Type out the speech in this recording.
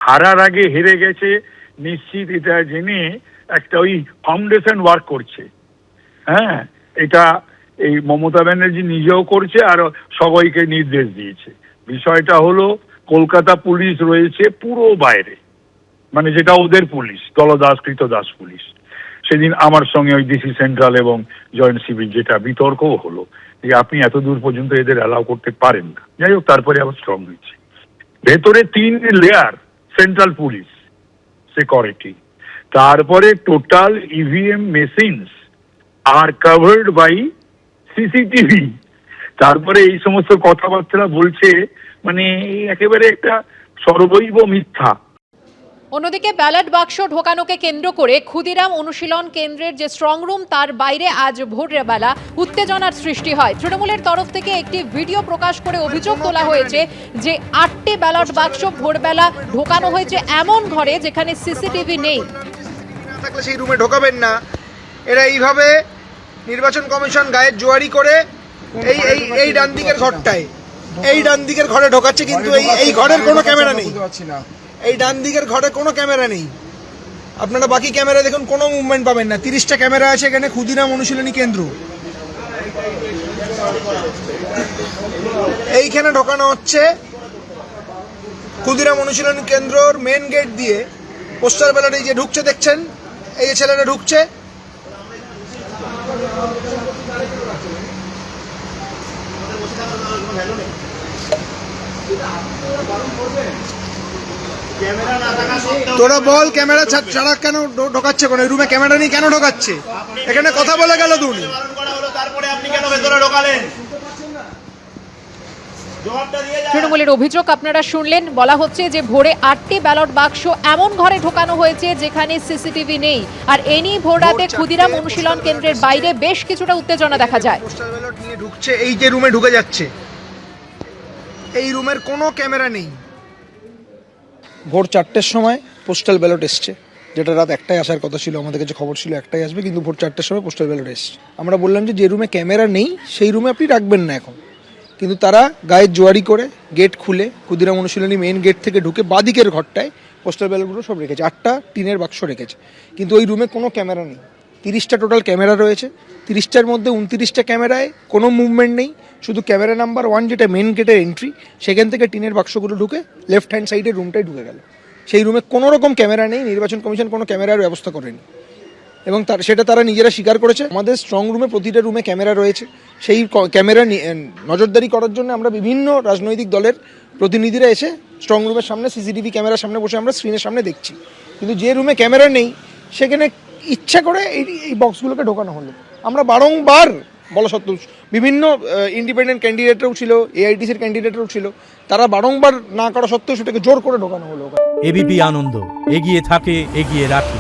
হারার আগে হেরে গেছে নিশ্চিত এটা জেনে একটা ওই ফাউন্ডেশন ওয়ার্ক করছে। হ্যাঁ, এটা এই মমতা ব্যানার্জি নিজেও করছে আর সবাইকে নির্দেশ দিয়েছে। বিষয়টা হলো কলকাতা পুলিশ রয়েছে পুরো বাইরে, মানে যেটা ওদের পুলিশ, দলদাস কৃতদাস পুলিশ। সেদিন আমার সঙ্গে ওই ডিসি সেন্ট্রাল এবং জয়েন্ট সিভিল যেটা বিতর্কও হলো যে আপনি এত দূর পর্যন্ত এদের অ্যালাউ করতে পারেন না। যাই হোক, তারপরে আবার স্ট্রং হয়েছে। ভেতরে 3 লেয়ার সেন্ট্রাল পুলিশ সিকিউরিটি, তারপরে total EVM machines are covered by CCTV. তারপরে এই সমস্ত কথাবার্তা বলছে, মানে একেবারে একটা সর্বৈব মিথ্যা। অন্যদিকে ব্যালট বাক্স ঢোকানোকে কেন্দ্র করে ক্ষুদিরাম অনুশীলন কেন্দ্রের যে স্ট্রং রুম তার বাইরে আজ ভোরবেলা উত্তেজনার সৃষ্টি হয়। তৃণমূলের তরফ থেকে একটি ভিডিও প্রকাশ করে অভিযোগ তোলা হয়েছে যে 8টি ব্যালট বাক্স ভোরবেলা ঢোকানো হয়েছে এমন ঘরে যেখানে সিসিটিভি নেই। থাকলে সেই রুমে ঢোকাবেন না। এরা এইভাবে নির্বাচন কমিশন গায়ের জোয়ারি করে এই ডান দিকের ঘরটায়, এই ডান দিকের ঘরে ঢোকাচ্ছে, কিন্তু এই ঘরের কোনো ক্যামেরা নেই। এই ডান দিকের ঘরে কোনো ক্যামেরা নেই। আপনারা বাকি ক্যামেরা দেখুন, কোনো মুভমেন্ট পাবেন না। 30টা ক্যামেরা আছে এখানে। ক্ষুদিরাম অনুশীলনী কেন্দ্র এইখানে ঢোকানো হচ্ছে। ক্ষুদিরাম অনুশীলনী কেন্দ্রর মেন গেট দিয়ে পোস্টাল ব্যালট এই যে ঢুকছে, দেখছেন এই যে ছেলেরা ঢুকছে। তোরা বল, ক্যামেরা ছাড়া কেন ঢোকাচ্ছে? কোন রুমে ক্যামেরা নেই, কেন ঢোকাচ্ছে? এখানে কথা বলে গেল তুমি। তৃণমূলের অভিযোগ আপনারা শুনলেন। বলা হচ্ছে যে ভোরে 8টি ব্যালট বাক্স এমন ঘরে ঢোকানো হয়েছে যেখানে সিসিটিভি নেই। আর এ নিয়ে ভোর রাতে ক্ষুদিরাম অনুশীলন কেন্দ্রের বাইরে বেশ কিছুটা উত্তেজনা দেখা যায়। পোস্টাল ব্যালট নিয়ে ঢুকছে, এই যে রুমে ঢুকে যাচ্ছে, এই রুমের কোনো ক্যামেরা নেই। ভোর 4টের সময় পোস্টাল ব্যালট এসছে, যেটা রাত 1টায় আসার কথা ছিল। আমাদের কাছে খবর ছিল 1টায় আসবে, কিন্তু ভোর 4টের সময় পোস্টাল ব্যালট এসছে। আমরা বললাম যে রুমে ক্যামেরা নেই সেই রুমে আপনি রাখবেন না এখন, কিন্তু তারা গায়ের জোয়ারি করে গেট খুলে ক্ষুদিরাম অনুশীলনী মেন গেট থেকে ঢুকে বাদিকের ঘরটায় পোস্টাল ব্যালটগুলো সব রেখেছে। 8টা টিনের বাক্স রেখেছে, কিন্তু ওই রুমে কোনো ক্যামেরা নেই। 30টা টোটাল ক্যামেরা রয়েছে। 30টার মধ্যে 29টা ক্যামেরায় কোনো মুভমেন্ট নেই। শুধু ক্যামেরা নাম্বার 1 যেটা মেন গেটের এন্ট্রি, সেখান থেকে টিনের বাক্সগুলো ঢুকে লেফট হ্যান্ড সাইডের রুমটাই ঢুকে গেল। সেই রুমে কোনো রকম ক্যামেরা নেই। নির্বাচন কমিশন কোনো ক্যামেরার ব্যবস্থা করেনি এবং সেটা তারা নিজেরা স্বীকার করেছে। আমাদের স্ট্রং রুমে প্রতিটা রুমে ক্যামেরা রয়েছে। সেই ক্যামেরা নজরদারি করার জন্য আমরা বিভিন্ন রাজনৈতিক দলের প্রতিনিধিরা এসে স্ট্রং রুমের সামনে সিসিটিভি ক্যামেরার সামনে বসে আমরা স্ক্রিনের সামনে দেখছি। কিন্তু যে রুমে ক্যামেরা নেই সেখানে ইচ্ছা করে এই বক্সগুলোকে ঢোকানো হলো। আমরা বারংবার বলা সত্ত্বেও, বিভিন্ন ইন্ডিপেন্ডেন্ট ক্যান্ডিডেটরাও ছিল, এআইটিসির ক্যান্ডিডেটরাও ছিল, তারা বারংবার না করা সত্ত্বেও সেটাকে জোর করে ঢোকানো হলো। এবিপি আনন্দ, এগিয়ে থাকে, এগিয়ে রাখে।